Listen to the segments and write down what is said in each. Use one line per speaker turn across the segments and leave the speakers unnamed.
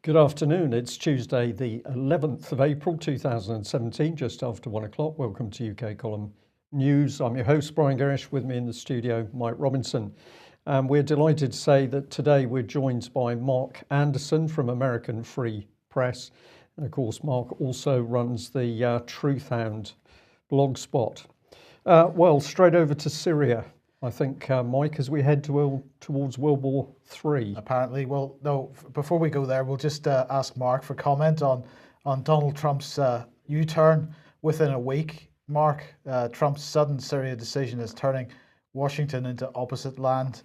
Good afternoon. It's Tuesday, the 11th of April 2017, just after 1 o'clock. Welcome to UK Column News. I'm your host, Brian Gerrish. With me in the studio, Mike Robinson. We're delighted to say that today we're joined by Mark Anderson from American Free Press. And of course, Mark also runs the Truthhound blogspot. Well, straight over to Syria, I think, Mike, as we head towards World War III.
Apparently, well, no, before we go there, we'll just ask Mark for comment on Donald Trump's U-turn within a week. Mark, Trump's sudden Syria decision is turning Washington into opposite land.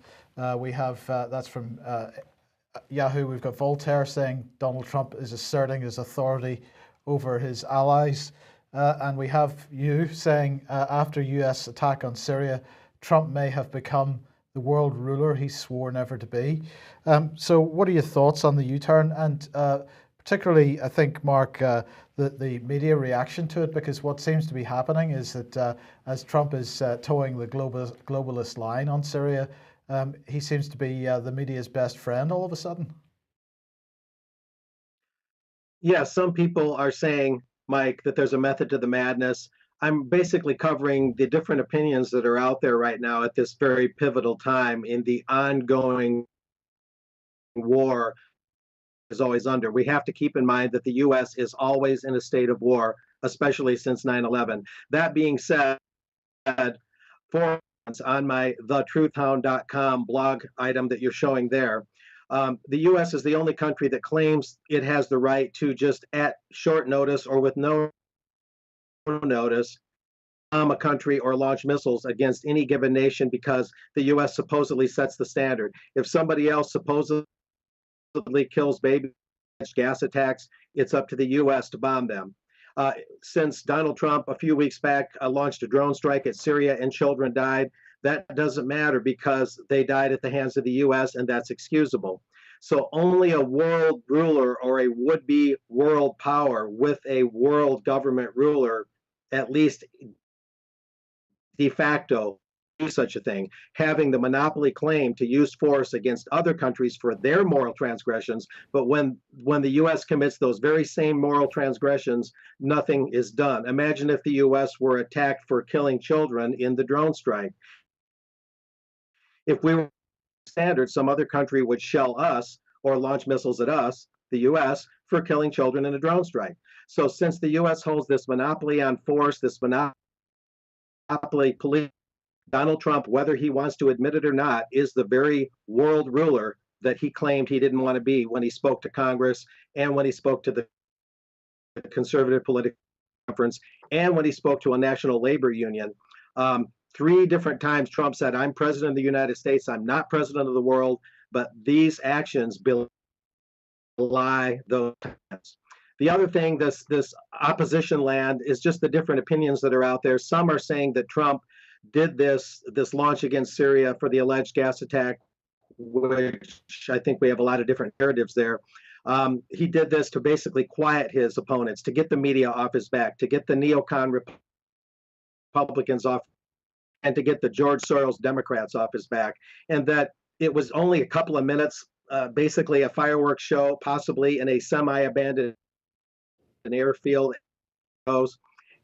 We have, that's from Yahoo, we've got Voltaire saying Donald Trump is asserting his authority over his allies. And we have you saying after US attack on Syria, Trump may have become the world ruler he swore never to be. So what are your thoughts on the U-turn? And particularly, I think, Mark, the media reaction to it, because what seems to be happening is that as Trump is towing the globalist line on Syria, he seems to be the media's best friend all of a sudden.
Yeah, some people are saying, Mike, that there's a method to the madness. I'm basically covering the different opinions that are out there right now at this very pivotal time in the ongoing war is always under. We have to keep in mind that the U.S. is always in a state of war, especially since 9/11. That being said, on my thetruthhound.com blog item that you're showing there, the U.S. is the only country that claims it has the right to just at short notice or with no notice bomb a country or launch missiles against any given nation because the U.S. supposedly sets the standard. If somebody else supposedly kills babies, gas attacks, it's up to the U.S. to bomb them. Since Donald Trump a few weeks back launched a drone strike at Syria and children died, that doesn't matter because they died at the hands of the U.S. and that's excusable. So only a world ruler or a would-be world power with a world government ruler, at least de facto, do such a thing, having the monopoly claim to use force against other countries for their moral transgressions. But when the U.S. commits those very same moral transgressions, nothing is done. Imagine if the U.S. were attacked for killing children in the drone strike. If we were standard, some other country would shell us or launch missiles at us, the U.S., for killing children in a drone strike. So since the U.S. holds this monopoly on force, this monopoly police, Donald Trump, whether he wants to admit it or not, is the very world ruler that he claimed he didn't want to be when he spoke to Congress and when he spoke to the Conservative Political Conference and when he spoke to a national labor union. 3 different times Trump said, I'm president of the United States, I'm not president of the world, but these actions belie those times. The other thing, this opposition land is just the different opinions that are out there. Some are saying that Trump did this launch against Syria for the alleged gas attack, which I think we have a lot of different narratives there. He did this to basically quiet his opponents, to get the media off his back, to get the neocon Republicans off, and to get the George Soros Democrats off his back. And that it was only a couple of minutes, basically a fireworks show, possibly in a semi-abandoned airfield.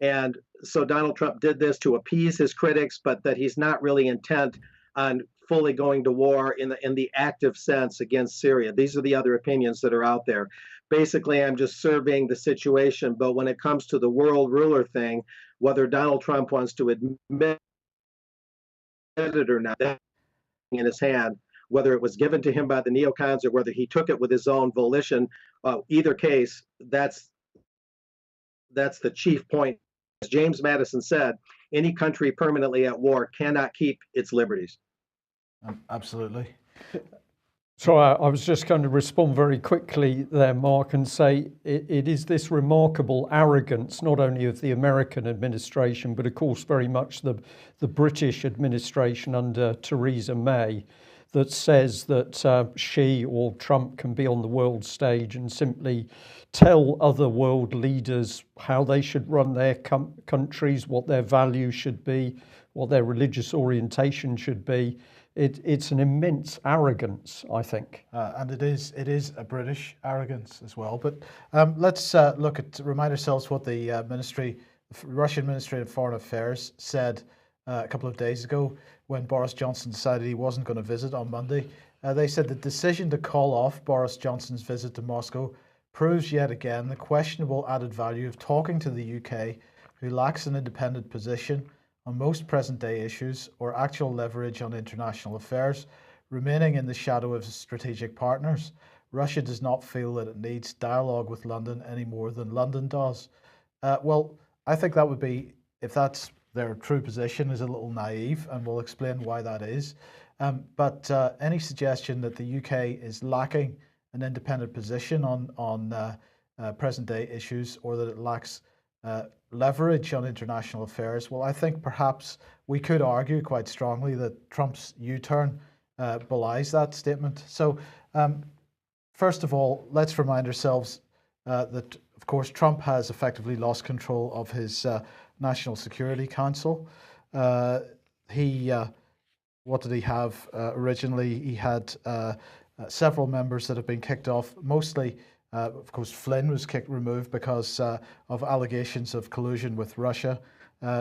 And so Donald Trump did this to appease his critics, but that he's not really intent on fully going to war in the active sense against Syria. These are the other opinions that are out there. Basically, I'm just surveying the situation, but when it comes to the world ruler thing, whether Donald Trump wants to admit it or not, in his hand, whether it was given to him by the neocons or whether he took it with his own volition, either case, that's the chief point. As James Madison said, any country permanently at war cannot keep its liberties.
Absolutely.
So I was just going to respond very quickly there, Mark, and say it is this remarkable arrogance, not only of the American administration, but of course very much the British administration under Theresa May, that says that she or Trump can be on the world stage and simply tell other world leaders how they should run their countries, what their values should be, what their religious orientation should be. it's an immense arrogance, I think.
And it is a British arrogance as well. But let's remind ourselves what the Russian Ministry of Foreign Affairs said a couple of days ago when Boris Johnson decided he wasn't going to visit on Monday. They said the decision to call off Boris Johnson's visit to Moscow proves yet again the questionable added value of talking to the UK, who lacks an independent position on most present-day issues or actual leverage on international affairs, remaining in the shadow of strategic partners. Russia does not feel that it needs dialogue with London any more than London does. Well, I think that would be, if that's their true position, is a little naive, and we'll explain why that is. But any suggestion that the UK is lacking an independent position on present-day issues, or that it lacks leverage on international affairs, well, I think perhaps we could argue quite strongly that Trump's U-turn belies that statement. So, first of all, let's remind ourselves that, of course, Trump has effectively lost control of his National Security Council. What did he have originally? He had several members that have been kicked off, mostly of course, Flynn was removed because of allegations of collusion with Russia.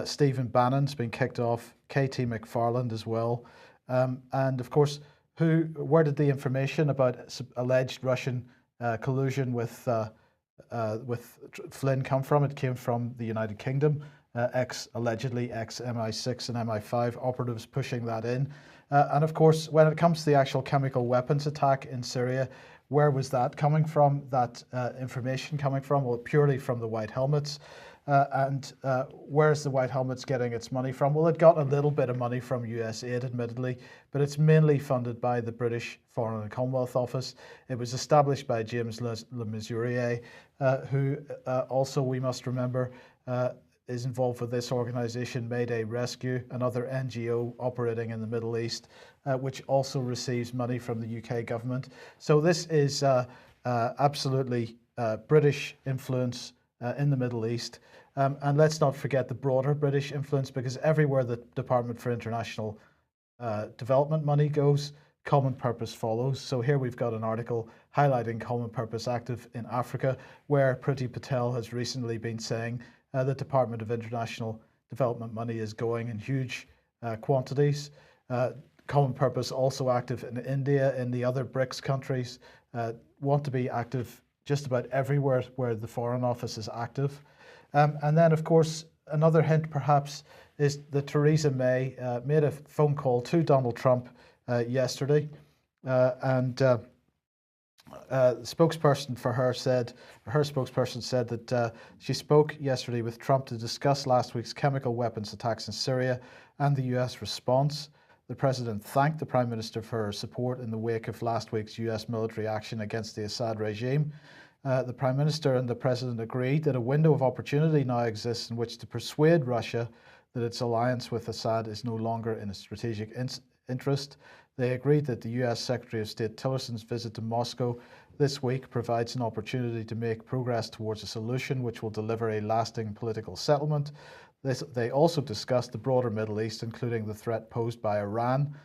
Stephen Bannon's been kicked off, KT McFarland as well. And of course, where did the information about alleged Russian collusion with Flynn come from? It came from the United Kingdom, allegedly ex-MI6 and MI5 operatives pushing that in. And of course, when it comes to the actual chemical weapons attack in Syria, where was that coming from, that information coming from? Well, purely from the White Helmets. And where's the White Helmets getting its money from? Well, it got a little bit of money from US aid, admittedly, but it's mainly funded by the British Foreign and Commonwealth Office. It was established by James Le Mesurier, who also, we must remember, is involved with this organisation, Mayday Rescue, another NGO operating in the Middle East, which also receives money from the UK government. So this is absolutely British influence in the Middle East. And let's not forget the broader British influence, because everywhere the Department for International Development money goes, common purpose follows. So here we've got an article highlighting Common Purpose Active in Africa, where Priti Patel has recently been saying the Department of International Development money is going in huge quantities. Common Purpose also active in India, in the other BRICS countries, want to be active just about everywhere where the Foreign Office is active. And then, of course, another hint perhaps is that Theresa May made a phone call to Donald Trump yesterday, and spokesperson for her spokesperson said that she spoke yesterday with Trump to discuss last week's chemical weapons attacks in Syria and the US response. The president thanked the Prime Minister for her support in the wake of last week's US military action against the Assad regime. The Prime Minister and the President agreed that a window of opportunity now exists in which to persuade Russia that its alliance with Assad is no longer in its strategic interest. They agreed that the US Secretary of State Tillerson's visit to Moscow this week provides an opportunity to make progress towards a solution which will deliver a lasting political settlement. They also discussed the broader Middle East, including the threat posed by Iran.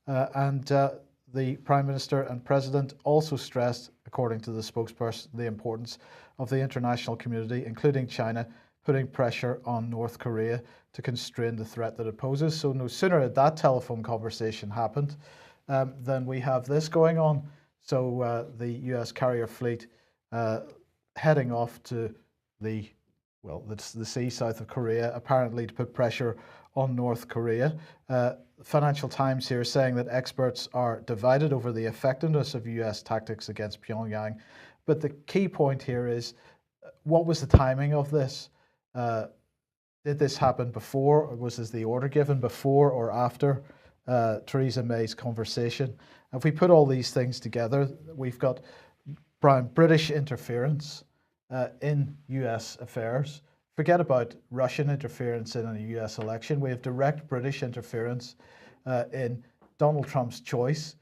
The Prime Minister and President also stressed, according to the spokesperson, the importance of the international community, including China, putting pressure on North Korea to constrain the threat that it poses. So no sooner had that telephone conversation happened than we have this going on. So the US carrier fleet heading off to the sea south of Korea, apparently to put pressure on North Korea. Financial Times here saying that experts are divided over the effectiveness of US tactics against Pyongyang. But the key point here is, what was the timing of this? Did this happen before, or was the order given before or after Theresa May's conversation? If we put all these things together, we've got British interference in US affairs. Forget about Russian interference in a US election. We have direct British interference in Donald Trump's choice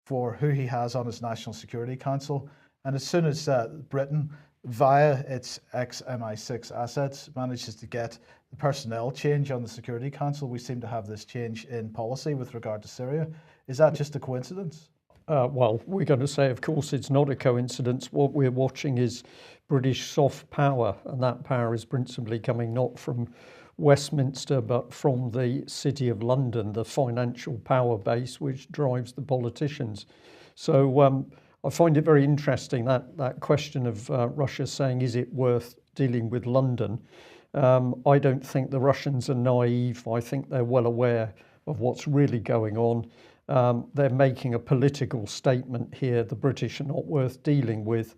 for who he has on his National Security Council. And as soon as Britain, via its ex-MI6 assets, manages to get the personnel change on the Security Council, we seem to have this change in policy with regard to Syria. Is that just a coincidence?
Well, we're going to say, of course, it's not a coincidence. What we're watching is British soft power, and that power is principally coming not from Westminster, but from the City of London, the financial power base which drives the politicians. So I find it very interesting that question of Russia saying, is it worth dealing with London? I don't think the Russians are naive. I think they're well aware of what's really going on. They're making a political statement here. The British are not worth dealing with.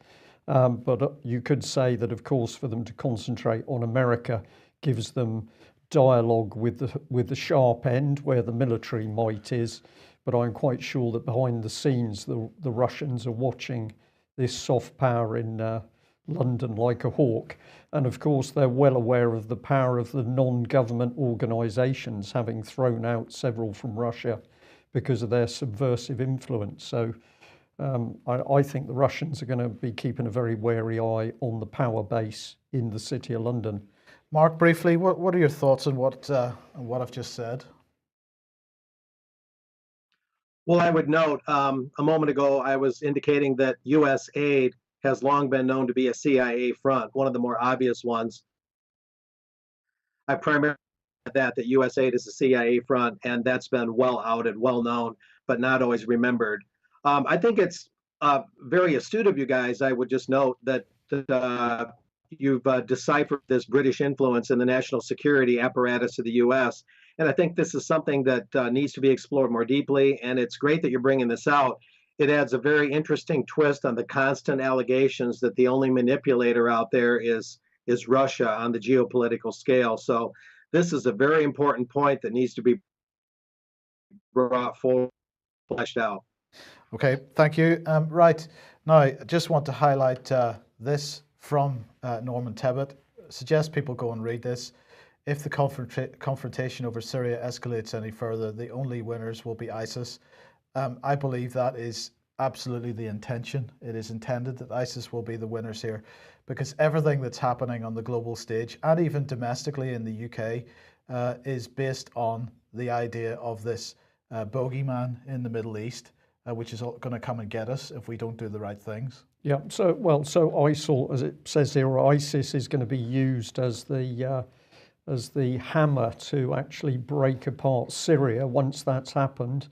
But you could say that, of course, for them to concentrate on America gives them dialogue with the sharp end where the military might is. But I'm quite sure that behind the scenes, the Russians are watching this soft power in London like a hawk. And of course, they're well aware of the power of the non-government organisations, having thrown out several from Russia because of their subversive influence. So I think the Russians are going to be keeping a very wary eye on the power base in the City of London.
Mark, briefly, what are your thoughts on what I've just said?
Well, I would note a moment ago I was indicating that U.S. aid has long been known to be a CIA front, one of the more obvious ones. I primarily that U.S. aid is a CIA front, and that's been well outed, well known, but not always remembered. I think it's very astute of you guys. I would just note that you've deciphered this British influence in the national security apparatus of the U.S. And I think this is something that needs to be explored more deeply. And it's great that you're bringing this out. It adds a very interesting twist on the constant allegations that the only manipulator out there is Russia on the geopolitical scale. So this is a very important point that needs to be brought forward, fleshed out.
Okay, thank you. Right, now I just want to highlight this from Norman Tebbit. Suggest people go and read this. If the confrontation over Syria escalates any further, the only winners will be ISIS. I believe that is absolutely the intention. It is intended that ISIS will be the winners here, because everything that's happening on the global stage and even domestically in the UK is based on the idea of this bogeyman in the Middle East, which is going to come and get us if we don't do the right things.
Yeah. So ISIL, as it says here, or ISIS, is going to be used as the hammer to actually break apart Syria. Once that's happened,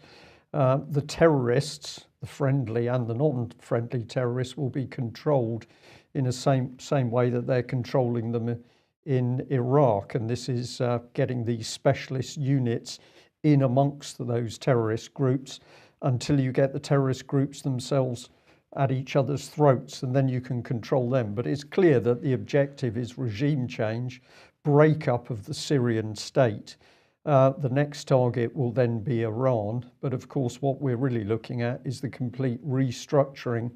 the terrorists, the friendly and the non-friendly terrorists, will be controlled in the same way that they're controlling them in Iraq. And this is getting these specialist units in amongst those terrorist groups until you get the terrorist groups themselves at each other's throats, and then you can control them. But it's clear that the objective is regime change, breakup of the Syrian state. The next target will then be Iran. But of course, what we're really looking at is the complete restructuring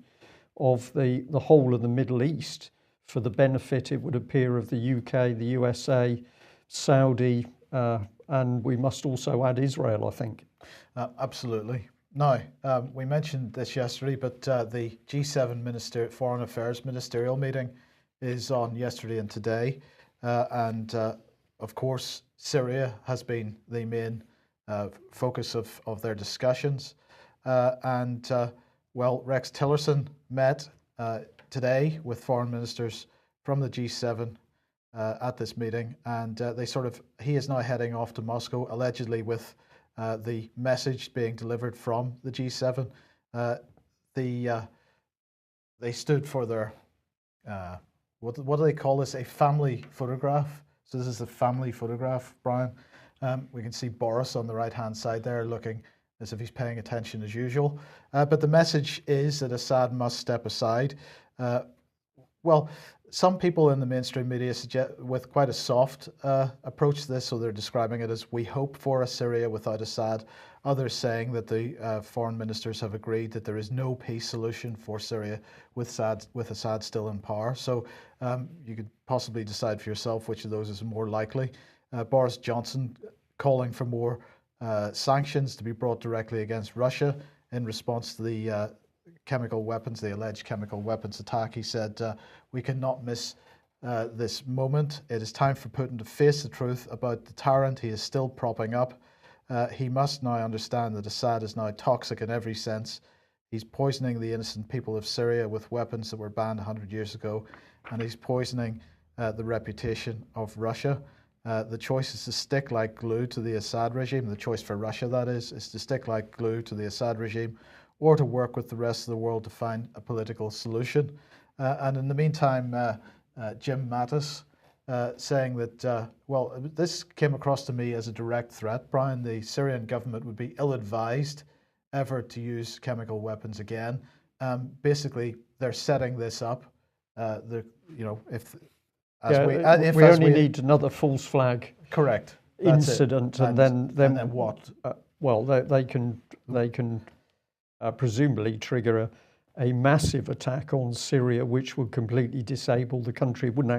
of the whole of the Middle East for the benefit, it would appear, of the UK, the USA, Saudi, and we must also add Israel, I think.
Absolutely. Now, we mentioned this yesterday, but the G7 Foreign Affairs Ministerial meeting is on yesterday and today. And of course, Syria has been the main focus of their discussions. Well, Rex Tillerson met today with foreign ministers from the G7 at this meeting, and he is now heading off to Moscow, allegedly with the message being delivered from the G7. They stood for their what do they call this? A family photograph. So this is a family photograph, Brian. We can see Boris on the right-hand side there, looking as if he's paying attention as usual. But the message is that Assad must step aside. Well, some people in the mainstream media suggest, with quite a soft approach to this, so they're describing it as, we hope for a Syria without Assad. Others saying that the foreign ministers have agreed that there is no peace solution for Syria with Assad still in power. So you could possibly decide for yourself which of those is more likely. Boris Johnson calling for more sanctions to be brought directly against Russia in response to the chemical weapons, the alleged chemical weapons attack. He said, we cannot miss this moment. It is time for Putin to face the truth about the tyrant he is still propping up. He must now understand that Assad is now toxic in every sense. He's poisoning the innocent people of Syria with weapons that were banned 100 years ago, and he's poisoning the reputation of Russia. The choice is to stick like glue to the Assad regime. The choice for Russia, that is to stick like glue to the Assad regime, or to work with the rest of the world to find a political solution. And in the meantime, Jim Mattis saying that, well, this came across to me as a direct threat. Brian, the Syrian government would be ill-advised ever to use chemical weapons again. Basically, they're setting this up.
If we only need another false flag,
correct,
incident, and then
what?
Well, they can presumably trigger a massive attack on Syria, which would completely disable the country. Wouldn't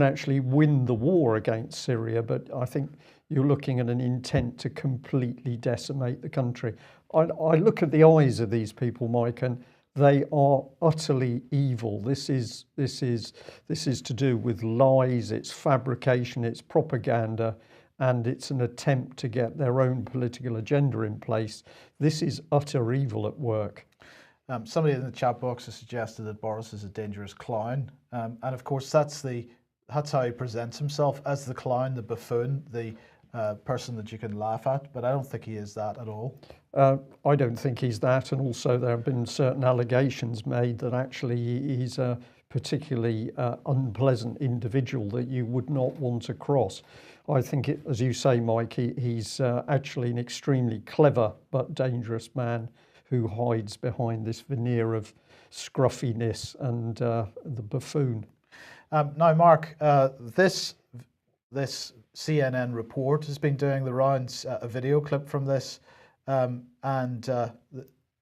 actually win the war against Syria, but I think you're looking at an intent to completely decimate the country. I look at the eyes of these people, Mike, and they are utterly evil. This is to do with lies, it's fabrication, it's propaganda, and it's an attempt to get their own political agenda in place. This is utter evil at work.
Somebody in the chat box has suggested that Boris is a dangerous clown, and of course that's how he presents himself, as the clown, the buffoon, the person that you can laugh at. But I don't think he is that at all.
I don't think he's that, and also there have been certain allegations made that actually he's a particularly unpleasant individual that you would not want to cross. I think, as you say, Mike, he's actually an extremely clever but dangerous man who hides behind this veneer of scruffiness and the buffoon.
Now, Mark, this CNN report has been doing the rounds, a video clip from this, and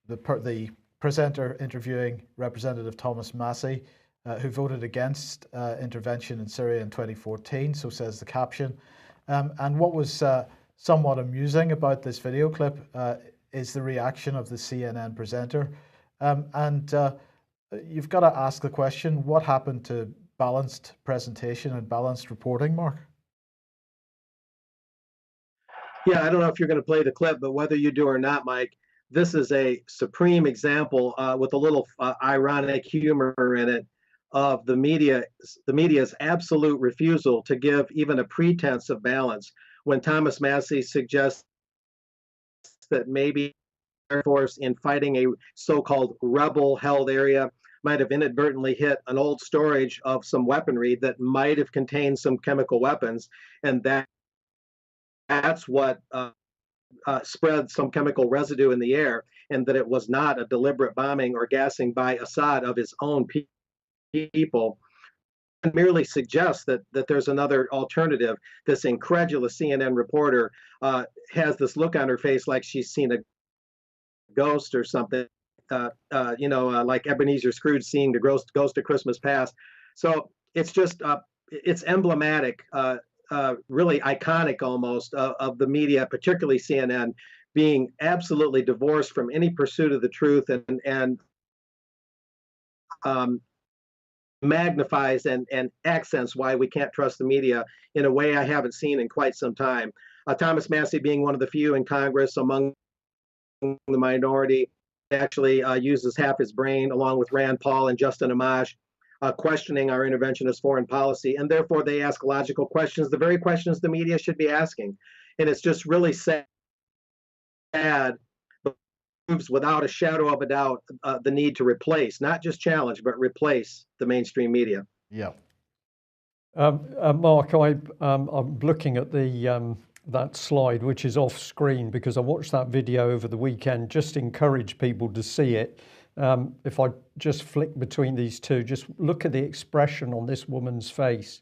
the presenter interviewing Representative Thomas Massie, who voted against intervention in Syria in 2014, so says the caption. And what was somewhat amusing about this video clip is the reaction of the CNN presenter. You've got to ask the question, what happened to balanced presentation and balanced reporting, Mark?
Yeah, I don't know if you're going to play the clip, but whether you do or not, Mike, this is a supreme example with a little ironic humor in it of the media's absolute refusal to give even a pretense of balance. When Thomas Massie suggests that maybe Air Force, in fighting a so-called rebel-held area, might have inadvertently hit an old storage of some weaponry that might have contained some chemical weapons, and that's what spread some chemical residue in the air, and that it was not a deliberate bombing or gassing by Assad of his own people, and merely suggests that there's another alternative. This incredulous CNN reporter has this look on her face like she's seen a ghost or something, like Ebenezer Scrooge seeing the ghost of Christmas Past. So it's just, it's emblematic, really iconic almost, of the media, particularly CNN, being absolutely divorced from any pursuit of the truth, and magnifies and accents why we can't trust the media in a way I haven't seen in quite some time. Thomas Massie, being one of the few in Congress among the minority, actually uses half his brain, along with Rand Paul and Justin Amash, questioning our interventionist foreign policy, and therefore they ask logical questions, the very questions the media should be asking. And it's just really sad, proves without a shadow of a doubt the need to replace, not just challenge, but replace the mainstream media.
Yeah.
Mark, I'm looking at that slide, which is off screen, because I watched that video over the weekend. Just encourage people to see it. If I just flick between these two, just look at the expression on this woman's face.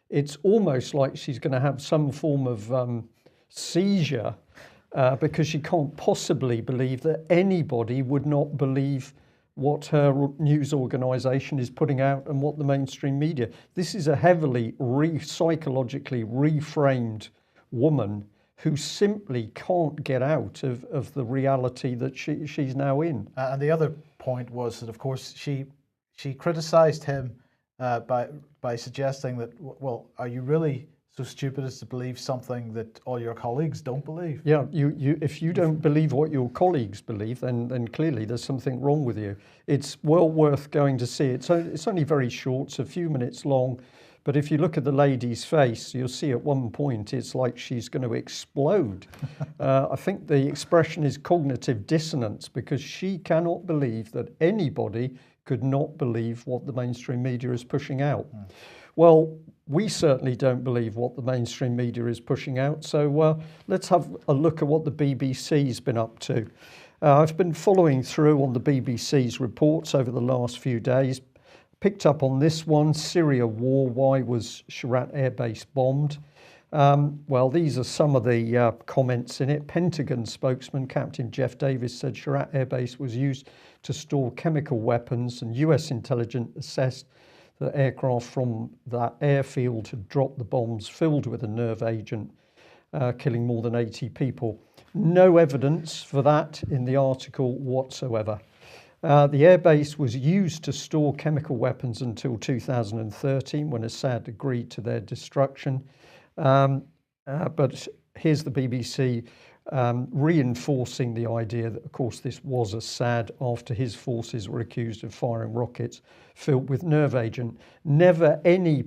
It's almost like she's going to have some form of seizure, because she can't possibly believe that anybody would not believe what her news organisation is putting out and what the mainstream media. This is a heavily psychologically reframed woman who simply can't get out of the reality that she's now in.
And the other point was that, of course, she criticised him by suggesting that, well, are you really so stupid as to believe something that all your colleagues don't believe.
Yeah, if you don't believe what your colleagues believe, then clearly there's something wrong with you. It's well worth going to see it. So it's only very short, it's a few minutes long, but if you look at the lady's face, you'll see at one point it's like she's going to explode. I think the expression is cognitive dissonance, because she cannot believe that anybody could not believe what the mainstream media is pushing out. Well, we certainly don't believe what the mainstream media is pushing out. So let's have a look at what the BBC's been up to. I've been following through on the BBC's reports over the last few days. Picked up on this one, Syria war, why was Sharat Air Base bombed? Well, these are some of the comments in it. Pentagon spokesman Captain Jeff Davis said Sharat Air Base was used to store chemical weapons, and US intelligence assessed that aircraft from that airfield had dropped the bombs filled with a nerve agent, killing more than 80 people. No evidence for that in the article whatsoever. The airbase was used to store chemical weapons until 2013, when Assad agreed to their destruction. But here's the BBC reinforcing the idea that, of course, this was Assad after his forces were accused of firing rockets filled with nerve agent. Never any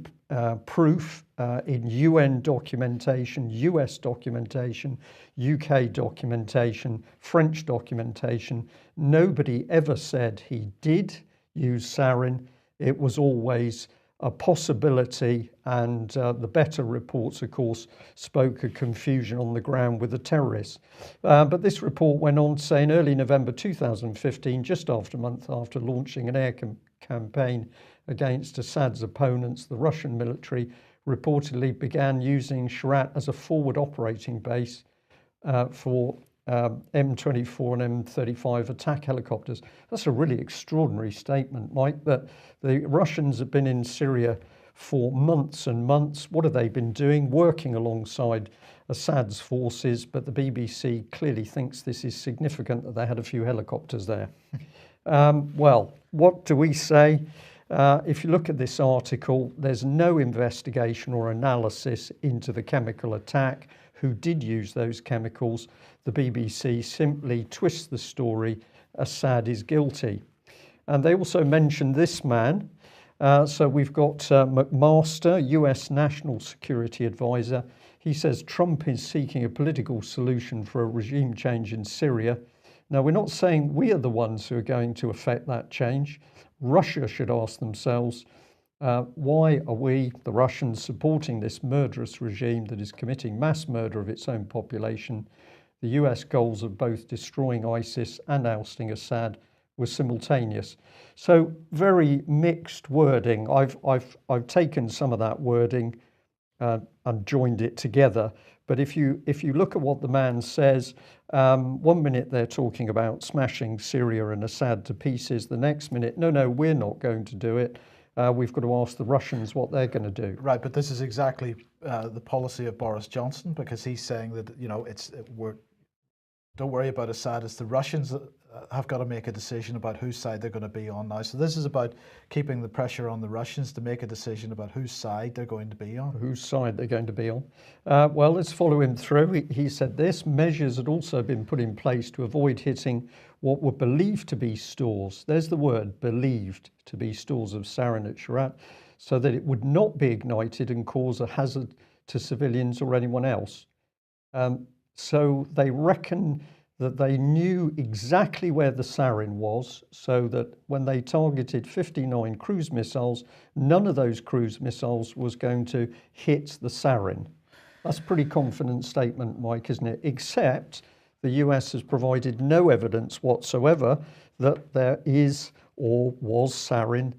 proof in UN documentation, US documentation, UK documentation, French documentation. Nobody ever said he did use sarin. It was always a possibility, and the better reports, of course, spoke of confusion on the ground with the terrorists. But this report went on to say in early November 2015, just after a month after launching an air campaign against Assad's opponents, the Russian military reportedly began using Sharat as a forward operating base for M24 and M35 attack helicopters. That's a really extraordinary statement, Mike, that the Russians have been in Syria for months and months. What have they been doing? Working alongside Assad's forces, but the BBC clearly thinks this is significant that they had a few helicopters there. Well, what do we say? If you look at this article, there's no investigation or analysis into the chemical attack, who did use those chemicals. The BBC simply twists the story. Assad is guilty. And they also mentioned this man. So we've got McMaster, US National Security Advisor. He says Trump is seeking a political solution for a regime change in Syria. Now, we're not saying we are the ones who are going to affect that change. Russia should ask themselves, why are we, the Russians, supporting this murderous regime that is committing mass murder of its own population? The US goals of both destroying ISIS and ousting Assad were simultaneous. So very mixed wording. I've taken some of that wording and joined it together. But if you look at what the man says, 1 minute they're talking about smashing Syria and Assad to pieces. The next minute, no, we're not going to do it. We've got to ask the Russians what they're going to do.
Right, but this is exactly the policy of Boris Johnson, because he's saying that, don't worry about Assad. It's the Russians that have got to make a decision about whose side they're going to be on now. So this is about keeping the pressure on the Russians to make a decision about whose side they're going to be on.
Whose side they're going to be on. Well, let's follow him through. He said this: measures had also been put in place to avoid hitting what were believed to be stores. There's the word, believed to be stores of sarin at Sharat, so that it would not be ignited and cause a hazard to civilians or anyone else. So they reckon that they knew exactly where the sarin was, so that when they targeted 59 cruise missiles, none of those cruise missiles was going to hit the sarin. That's a pretty confident statement, Mike, isn't it? Except the US has provided no evidence whatsoever that there is or was sarin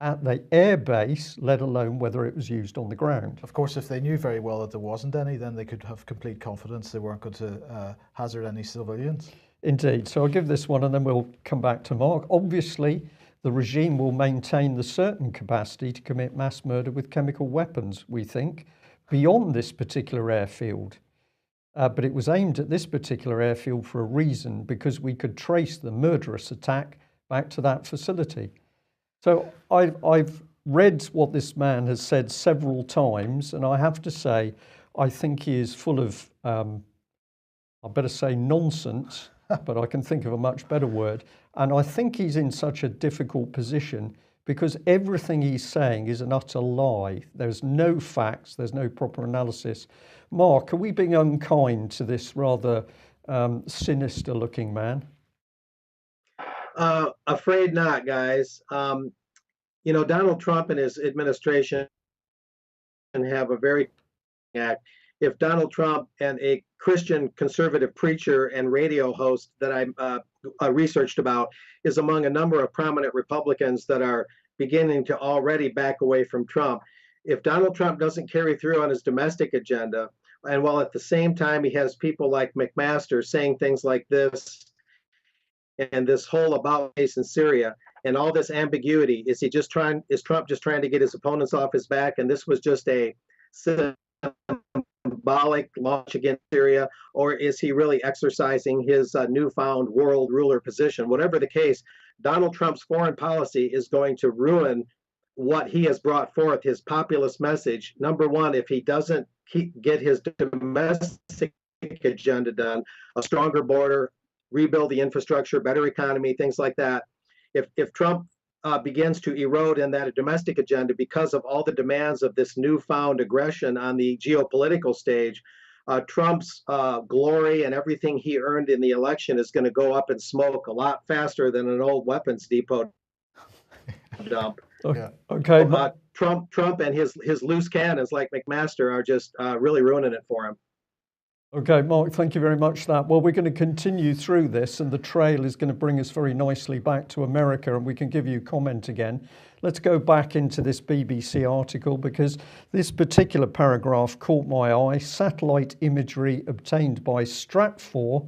at the air base, let alone whether it was used on the ground.
Of course, if they knew very well that there wasn't any, then they could have complete confidence they weren't going to hazard any civilians.
Indeed. So I'll give this one and then we'll come back to Mark. Obviously, the regime will maintain the certain capacity to commit mass murder with chemical weapons, we think, beyond this particular airfield. But it was aimed at this particular airfield for a reason, because we could trace the murderous attack back to that facility. So I've read what this man has said several times, and I have to say, I think he is full of, I better say nonsense, but I can think of a much better word. And I think he's in such a difficult position because everything he's saying is an utter lie. There's no facts, there's no proper analysis. Mark, are we being unkind to this rather sinister looking man?
Afraid not, guys. Donald Trump and his administration have a very act. If Donald Trump and a Christian conservative preacher and radio host that I researched about is among a number of prominent Republicans that are beginning to already back away from Trump. If Donald Trump doesn't carry through on his domestic agenda, and while at the same time he has people like McMaster saying things like this and this whole about face in Syria and all this ambiguity, is Trump just trying to get his opponents off his back? And this was just a symbolic launch against Syria, or is he really exercising his newfound world ruler position? Whatever the case, Donald Trump's foreign policy is going to ruin what he has brought forth, his populist message. Number one, if he doesn't get his domestic agenda done, a stronger border, rebuild the infrastructure, better economy, things like that. If Trump begins to erode in that domestic agenda because of all the demands of this newfound aggression on the geopolitical stage, Trump's glory and everything he earned in the election is going to go up in smoke a lot faster than an old weapons depot dump.
Okay. Okay.
Trump and his loose cannons like McMaster are just really ruining it for him.
Okay, Mark, thank you very much for that. Well, we're going to continue through this, and the trail is going to bring us very nicely back to America, and we can give you comment again. Let's go back into this BBC article because this particular paragraph caught my eye. Satellite imagery obtained by Stratfor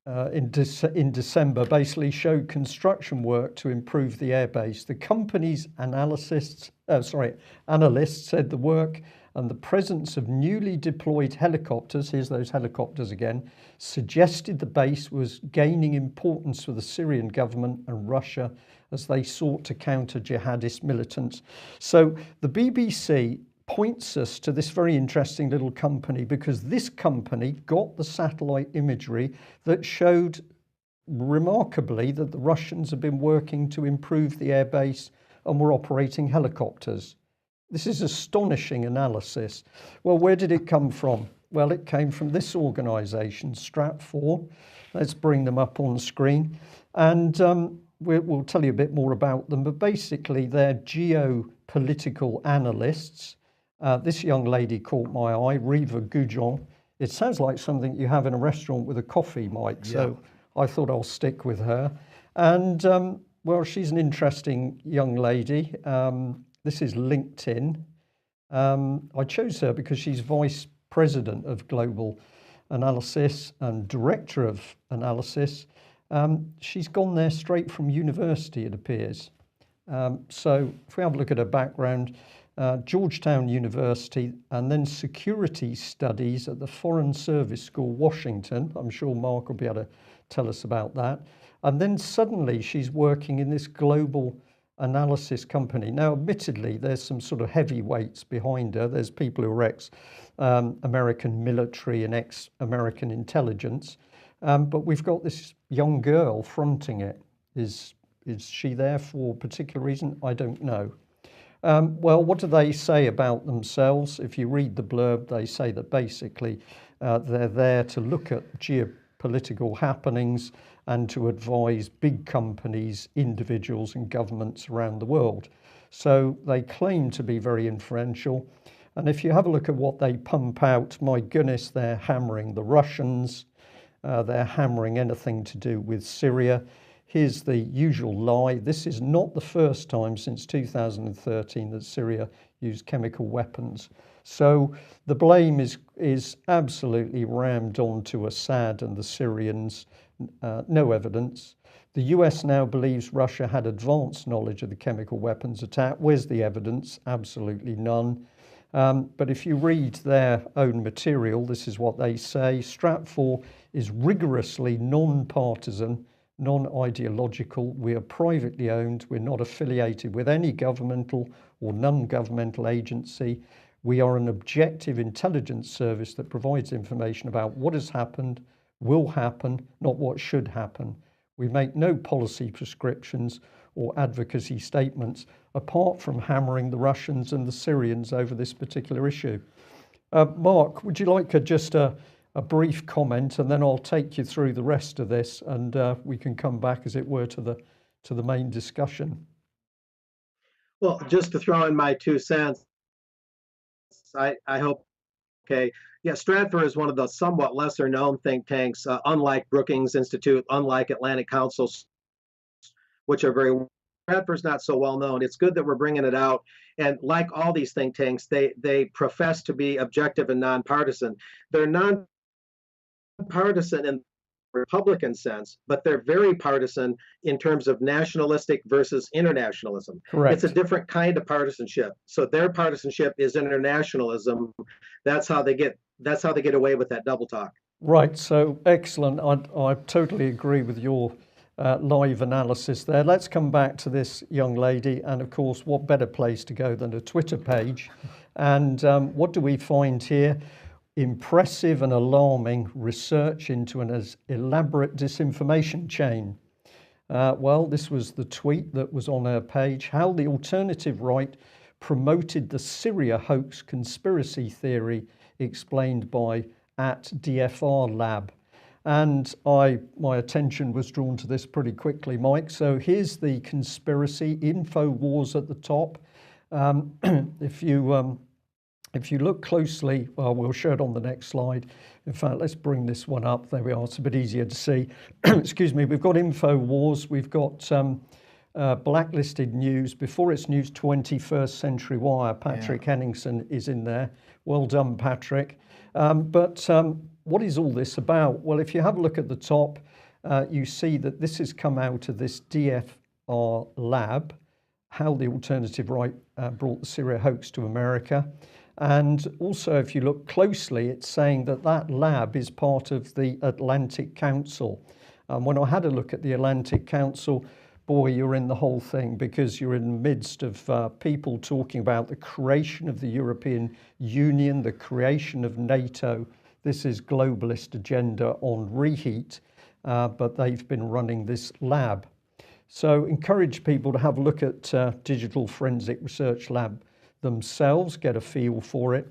in December basically showed construction work to improve the airbase. The company's analysts said the work and the presence of newly deployed helicopters, here's those helicopters again, suggested the base was gaining importance for the Syrian government and Russia as they sought to counter jihadist militants. So the BBC points us to this very interesting little company because this company got the satellite imagery that showed remarkably that the Russians have been working to improve the airbase and were operating helicopters. This is astonishing analysis. Well, where did it come from? Well, it came from this organisation, Stratfor. Let's bring them up on the screen. And we'll tell you a bit more about them. But basically, they're geopolitical analysts. This young lady caught my eye, Riva Goujon. It sounds like something you have in a restaurant with a coffee, Mike. Yeah. So I thought I'll stick with her. And, well, she's an interesting young lady. This is LinkedIn. I chose her because she's vice president of global analysis and director of analysis. She's gone there straight from university, it appears. So if we have a look at her background, Georgetown University and then security studies at the Foreign Service School, Washington. I'm sure Mark will be able to tell us about that. And then suddenly she's working in this global analysis company. Now, admittedly, there's some sort of heavyweights behind her. There's people who are ex-American military and ex-American intelligence. But we've got this young girl fronting it. Is she there for a particular reason? I don't know. Well, what do they say about themselves? If you read the blurb, they say that basically they're there to look at geopolitical happenings and to advise big companies, individuals and governments around the world. So they claim to be very influential. And if you have a look at what they pump out, my goodness, they're hammering the Russians, they're hammering anything to do with Syria. Here's the usual lie. This is not the first time since 2013 that Syria used chemical weapons. So the blame is absolutely rammed onto Assad and the Syrians. No evidence. The US now believes Russia had advanced knowledge of the chemical weapons attack. Where's the evidence? Absolutely none. But if you read their own material, this is what they say. Stratfor is rigorously non-partisan, non-ideological. We are privately owned. We're not affiliated with any governmental or non-governmental agency. We are an objective intelligence service that provides information about what has happened, will happen, not what should happen. We make no policy prescriptions or advocacy statements, apart from hammering the Russians and the Syrians over this particular issue. Mark, would you like just a brief comment, and then I'll take you through the rest of this, and we can come back, as it were, to the main discussion.
Well, just to throw in my 2 cents, I hope, okay. Yeah, Stratfor is one of the somewhat lesser known think tanks, unlike Brookings Institute, unlike Atlantic Council, which are very, Stratfor's not so well known. It's good that we're bringing it out. And like all these think tanks, they profess to be objective and nonpartisan. They're nonpartisan in Republican sense, but they're very partisan in terms of nationalistic versus internationalism.
Correct.
It's a different kind of partisanship. So their partisanship is internationalism. That's how they get away with that double talk.
Right. So excellent. I totally agree with your live analysis there. Let's come back to this young lady, and of course, what better place to go than a Twitter page? And what do we find here? Impressive and alarming research into an elaborate disinformation chain. Well, this was the tweet that was on her page. How the alternative right promoted the Syria hoax conspiracy theory, explained by @DFR Lab. And my attention was drawn to this pretty quickly, Mike. So here's the conspiracy, InfoWars at the top. If you look closely, well, we'll show it on the next slide. In fact, let's bring this one up. There we are. It's a bit easier to see. Excuse me. We've got InfoWars. We've got Blacklisted News. Before it's News 21st Century Wire. Patrick Henningsen is in there. Well done, Patrick. But what is all this about? Well, if you have a look at the top, you see that this has come out of this DFR Lab, how the alternative right brought the Syria hoax to America. And also, if you look closely, it's saying that that lab is part of the Atlantic Council. When I had a look at the Atlantic Council, boy, you're in the whole thing, because you're in the midst of people talking about the creation of the European Union, the creation of NATO. This is globalist agenda on reheat, but they've been running this lab. So encourage people to have a look at Digital Forensic Research Lab themselves, get a feel for it.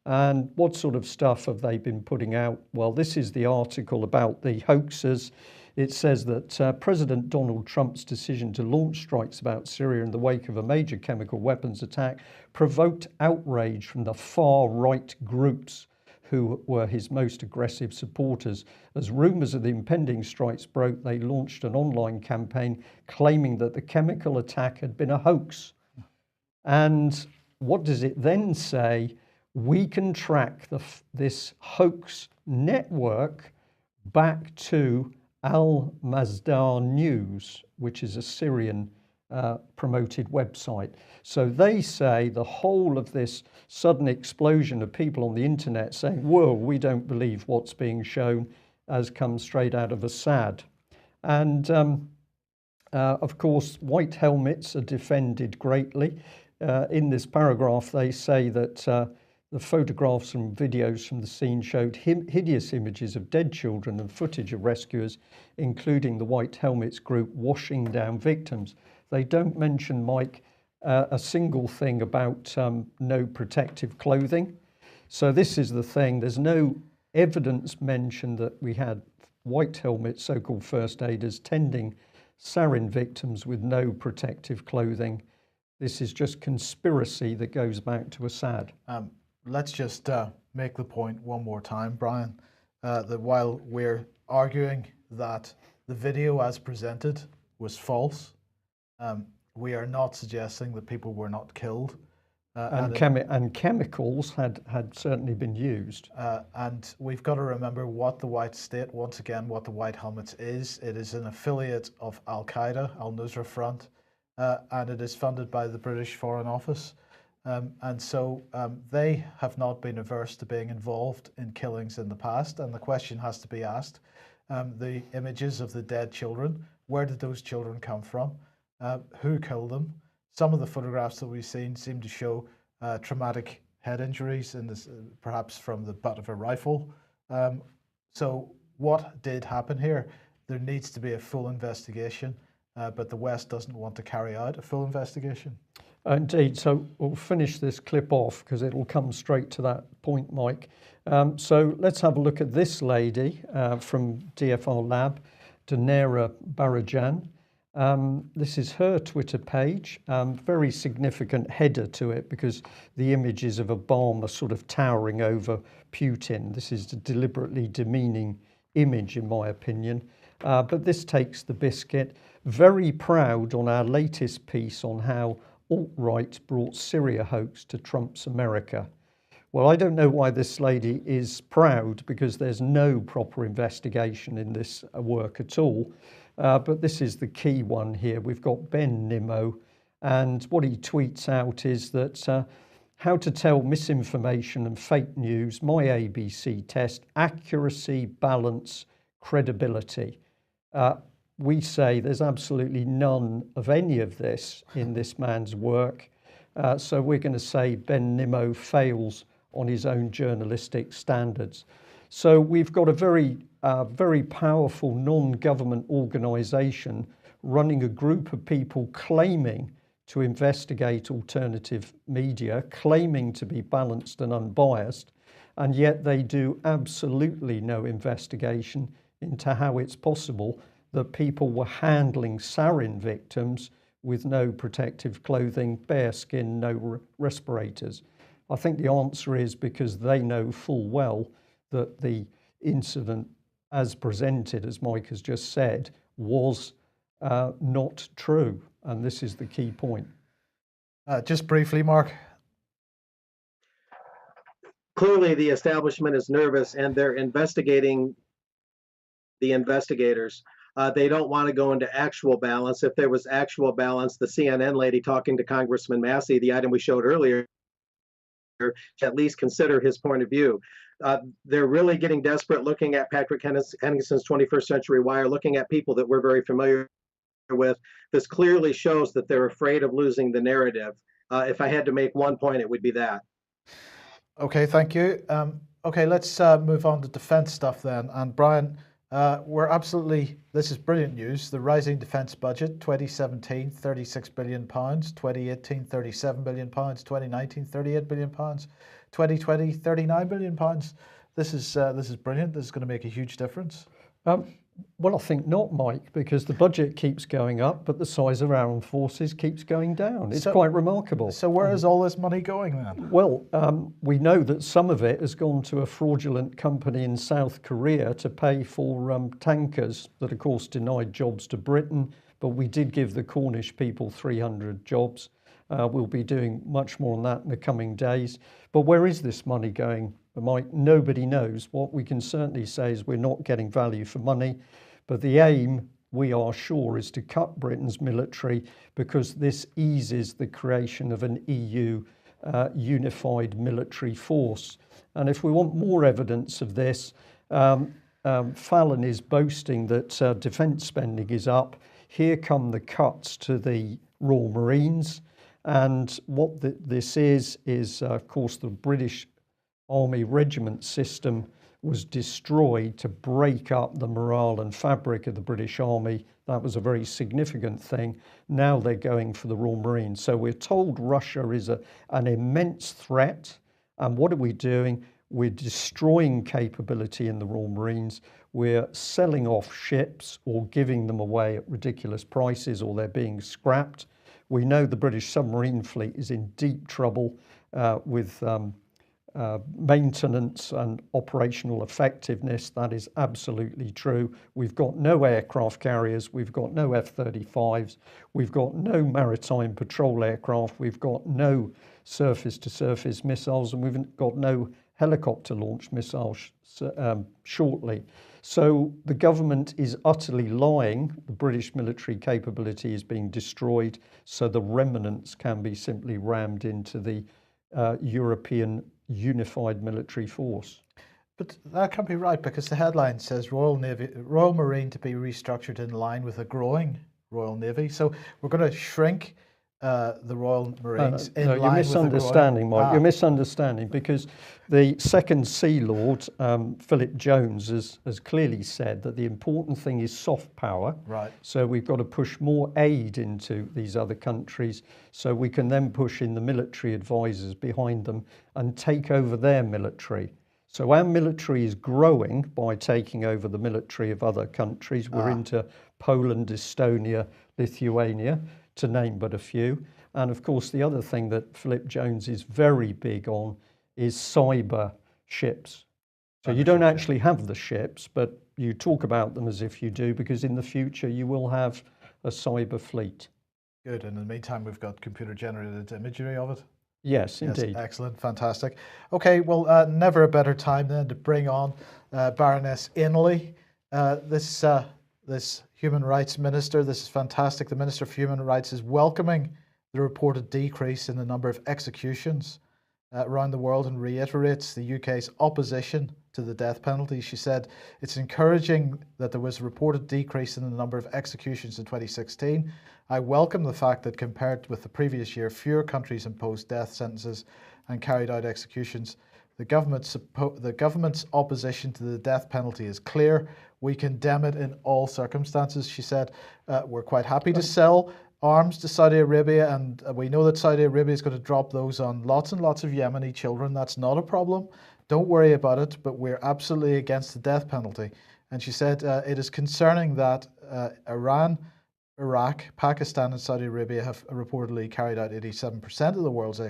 And what sort of stuff have they been putting out? Well, this is the article about the hoaxers. It says that President Donald Trump's decision to launch strikes about Syria in the wake of a major chemical weapons attack provoked outrage from the far-right groups who were his most aggressive supporters. As rumours of the impending strikes broke, they launched an online campaign claiming that the chemical attack had been a hoax. And what does it then say? We can track this hoax network back to Al Masdar News, which is a Syrian promoted website. So they say the whole of this sudden explosion of people on the internet saying, whoa, we don't believe what's being shown, has come straight out of Assad. And of course, white helmets are defended greatly. In this paragraph, they say that the photographs and videos from the scene showed hideous images of dead children and footage of rescuers, including the White Helmets group, washing down victims. They don't mention, Mike, a single thing about no protective clothing. So this is the thing. There's no evidence mentioned that we had White Helmets, so-called first aiders, tending sarin victims with no protective clothing. This is just conspiracy that goes back to Assad.
Let's just make the point one more time, Brian, that while we're arguing that the video as presented was false, we are not suggesting that people were not killed.
And chemicals had certainly been used.
And we've got to remember what the White State, once again, what the White Helmets is. It is an affiliate of Al-Qaeda, Al-Nusra Front, and it is funded by the British Foreign Office. And so they have not been averse to being involved in killings in the past. And the question has to be asked, the images of the dead children Where did those children come from? Who killed them? Some of the photographs that we've seen seem to show traumatic head injuries, in this, perhaps from the butt of a rifle. So what did happen here? There needs to be a full investigation, but the West doesn't want to carry out a full investigation.
Indeed. So we'll finish this clip off because it'll come straight to that point, Mike. So let's have a look at this lady from DFR Lab, Danera Barajan. This is her Twitter page. Very significant header to it because the images of Obama sort of towering over Putin. This is a deliberately demeaning image, in my opinion. But this takes the biscuit. Very proud on our latest piece on how alt-right brought Syria hoax to Trump's America. Well, I don't know why this lady is proud because there's no proper investigation in this work at all. But this is the key one here. We've got Ben Nimmo, and what he tweets out is that how to tell misinformation and fake news, my ABC test, accuracy, balance, credibility. We say there's absolutely none of any of this in this man's work. So we're going to say Ben Nimmo fails on his own journalistic standards. So we've got a very powerful non-government organisation running a group of people claiming to investigate alternative media, claiming to be balanced and unbiased, and yet they do absolutely no investigation into how it's possible that people were handling sarin victims with no protective clothing, bare skin, no respirators. I think the answer is because they know full well that the incident as presented, as Mike has just said, was not true. And this is the key point.
Just briefly, Mark.
Clearly, the establishment is nervous and they're investigating the investigators. They don't want to go into actual balance. If there was actual balance, the CNN lady talking to Congressman Massey, the item we showed earlier, at least consider his point of view. They're really getting desperate looking at Patrick Henningsen's 21st Century Wire, looking at people that we're very familiar with. This clearly shows that they're afraid of losing the narrative. If I had to make one point, it would be that.
Okay, thank you. Okay, let's move on to defense stuff then. And Brian, this is brilliant news. The rising defence budget, 2017, £36 billion, 2018, £37 billion, 2019, £38 billion, 2020, £39 billion. This is brilliant. This is going to make a huge difference.
Well, I think not, Mike, because the budget keeps going up, but the size of our armed forces keeps going down. It's quite remarkable.
So where is all this money going then?
Well, we know that some of it has gone to a fraudulent company in South Korea to pay for tankers that, of course, denied jobs to Britain, but we did give the Cornish people 300 jobs. We'll be doing much more on that in the coming days. But where is this money going, Mike? Nobody knows. What we can certainly say is we're not getting value for money, but the aim, we are sure, is to cut Britain's military because this eases the creation of an EU unified military force. And if we want more evidence of this, Fallon is boasting that defence spending is up. Here come the cuts to the Royal Marines. And what this is of course, the British Army regiment system was destroyed to break up the morale and fabric of the British Army. That was a very significant thing. Now they're going for the Royal Marines. So we're told Russia is an immense threat. And what are we doing? We're destroying capability in the Royal Marines. We're selling off ships or giving them away at ridiculous prices, or they're being scrapped. We know the British submarine fleet is in deep trouble with maintenance and operational effectiveness. That is absolutely true. We've got no aircraft carriers, we've got no F-35s, we've got no maritime patrol aircraft, we've got no surface-to-surface missiles, and we've got no helicopter-launched missiles shortly. So the government is utterly lying. The British military capability is being destroyed, so the remnants can be simply rammed into the European unified military force.
But that can't be right because the headline says Royal Marine to be restructured in line with a growing Royal Navy. So we're going to shrink the Royal Marines in
No, you're
line with the
misunderstanding,
growing.
Mike. You're misunderstanding because the Second Sea Lord, Philip Jones, has clearly said that the important thing is soft power.
Right.
So we've got to push more aid into these other countries so we can then push in the military advisors behind them and take over their military. So our military is growing by taking over the military of other countries. We're into Poland, Estonia, Lithuania, to name but a few. And of course, the other thing that Philip Jones is very big on is cyber ships. So you don't actually have the ships, but you talk about them as if you do, because in the future you will have a cyber fleet.
Good. And in the meantime, we've got computer-generated imagery of it.
Yes, indeed.
Yes, excellent, fantastic. Okay, well, never a better time then to bring on Baroness Ainley, this human rights minister. This is fantastic. The Minister for Human Rights is welcoming the reported decrease in the number of executions around the world and reiterates the UK's opposition to the death penalty. She said it's encouraging that there was a reported decrease in the number of executions in 2016. I welcome the fact that compared with the previous year, fewer countries imposed death sentences and carried out executions. The government's opposition to the death penalty is clear. We condemn it in all circumstances, she said. We're quite happy to sell arms to Saudi Arabia, and we know that Saudi Arabia is going to drop those on lots and lots of Yemeni children. That's not a problem. Don't worry about it, but we're absolutely against the death penalty. And she said it is concerning that Iran, Iraq, Pakistan and Saudi Arabia have reportedly carried out 87% of the world's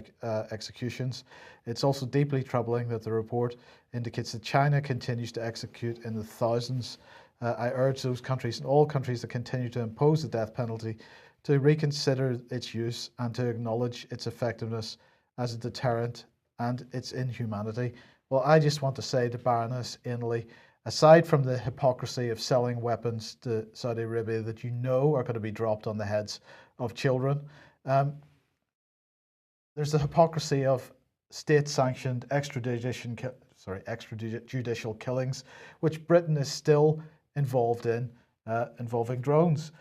executions. It's also deeply troubling that the report indicates that China continues to execute in the thousands. I urge those countries and all countries that continue to impose the death penalty to reconsider its use and to acknowledge its effectiveness as a deterrent and its inhumanity. Well, I just want to say to Baroness Ainley, aside from the hypocrisy of selling weapons to Saudi Arabia that you know are going to be dropped on the heads of children, there's the hypocrisy of state-sanctioned extrajudicial killings, which Britain is still involved in, involving drones.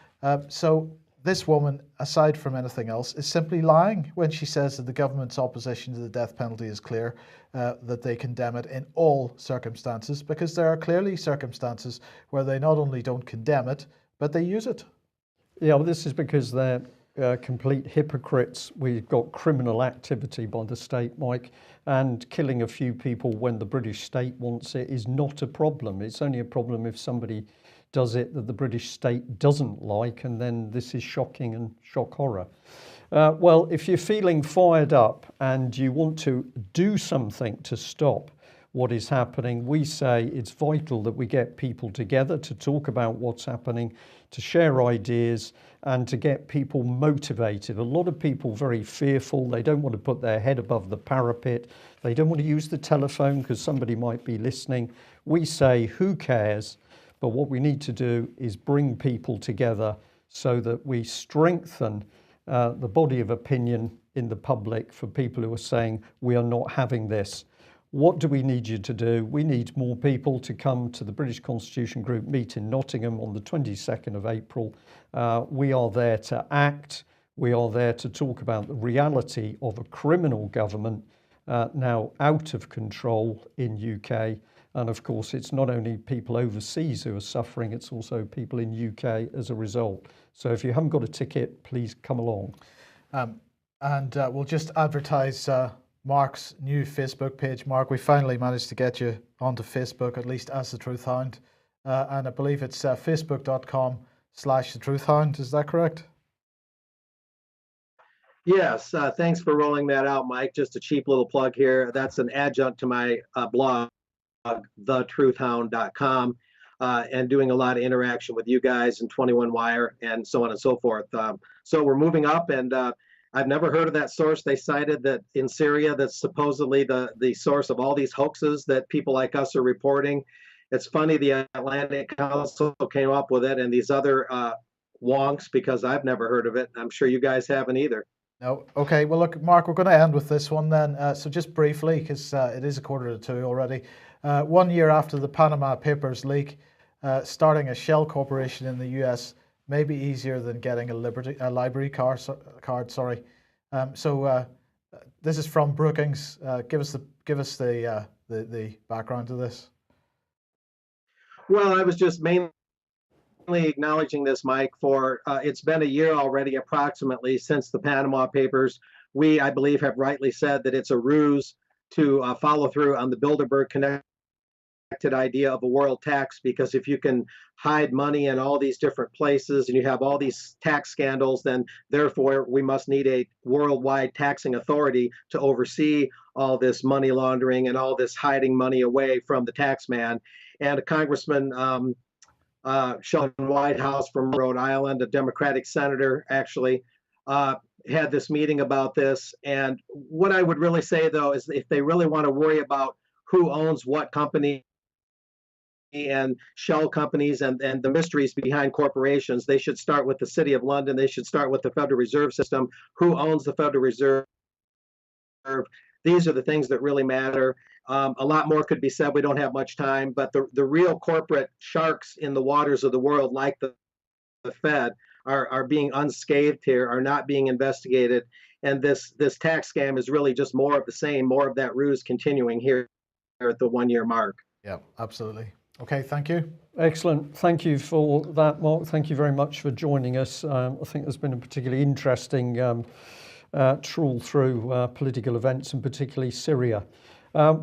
So this woman, aside from anything else, is simply lying when she says that the government's opposition to the death penalty is clear, that they condemn it in all circumstances, because there are clearly circumstances where they not only don't condemn it, but they use it.
Yeah, well, this is because they're complete hypocrites. We've got criminal activity by the state, Mike, and killing a few people when the British state wants it is not a problem. It's only a problem if somebody does it that the British state doesn't like, and then this is shocking and shock horror. Well, if you're feeling fired up and you want to do something to stop what is happening, we say it's vital that we get people together to talk about what's happening, to share ideas and to get people motivated. A lot of people very fearful. They don't want to put their head above the parapet. They don't want to use the telephone because somebody might be listening. We say, who cares? But what we need to do is bring people together so that we strengthen the body of opinion in the public for people who are saying, we are not having this. What do we need you to do? We need more people to come to the British Constitution Group meet in Nottingham on the 22nd of April. We are there to act. We are there to talk about the reality of a criminal government now out of control in UK. And of course, it's not only people overseas who are suffering, it's also people in UK as a result. So if you haven't got a ticket, please come along.
We'll just advertise Mark's new Facebook page. Mark, we finally managed to get you onto Facebook, at least as The Truth Hound. And I believe it's facebook.com/The Truth Hound. Is that correct?
Yes, thanks for rolling that out, Mike. Just a cheap little plug here. That's an adjunct to my blog, thetruthhound.com, and doing a lot of interaction with you guys and 21 Wire and so on and so forth. So we're moving up, and I've never heard of that source. They cited that in Syria, that's supposedly the source of all these hoaxes that people like us are reporting. It's funny, the Atlantic Council came up with it and these other wonks, because I've never heard of it. I'm sure you guys haven't either.
No. Okay. Well, look, Mark, we're going to end with this one then. So just briefly, because it is 1:45 already. 1 year after the Panama Papers leak, starting a shell corporation in the US may be easier than getting a library card. Sorry. This is from Brookings. Give us the background to this.
Well, I was just mainly acknowledging this, Mike, for it's been a year already approximately since the Panama Papers. We, I believe, have rightly said that it's a ruse to follow through on the Bilderberg connected idea of a world tax, because if you can hide money in all these different places and you have all these tax scandals, then therefore we must need a worldwide taxing authority to oversee all this money laundering and all this hiding money away from the tax man. And a Congressman Sheldon Whitehouse from Rhode Island, a Democratic senator, actually had this meeting about this. And what I would really say, though, is if they really want to worry about who owns what company and shell companies and the mysteries behind corporations, they should start with the City of London. They should start with the Federal Reserve System. Who owns the Federal Reserve? These are the things that really matter. A lot more could be said. We don't have much time, but the real corporate sharks in the waters of the world, like the Fed, are being unscathed here, are not being investigated. And this tax scam is really just more of the same, more of that ruse continuing here at the 1 year mark.
Yeah, absolutely. Okay, thank you.
Excellent. Thank you for that, Mark. Thank you very much for joining us. I think there's been a particularly interesting trawl through political events, and particularly Syria.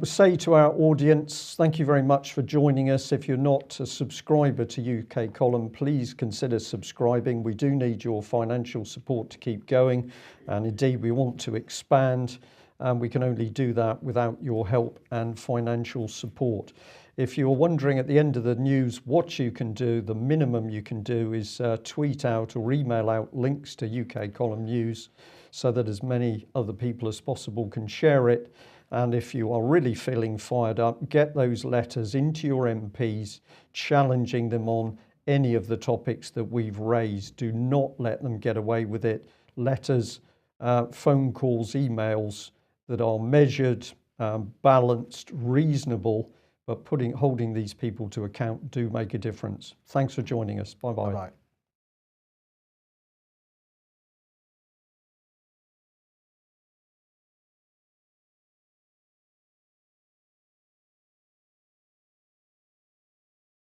Say to our audience, thank you very much for joining us. If you're not a subscriber to UK Column, please consider subscribing. We do need your financial support to keep going, and indeed we want to expand, and we can only do that without your help and financial support. If you're wondering at the end of the news what you can do, the minimum you can do is tweet out or email out links to UK Column News so that as many other people as possible can share it. And if you are really feeling fired up, get those letters into your MPs, challenging them on any of the topics that we've raised. Do not let them get away with it. Letters, phone calls, emails that are measured, balanced, reasonable, but holding these people to account do make a difference. Thanks for joining us. Bye-bye.
Bye-bye.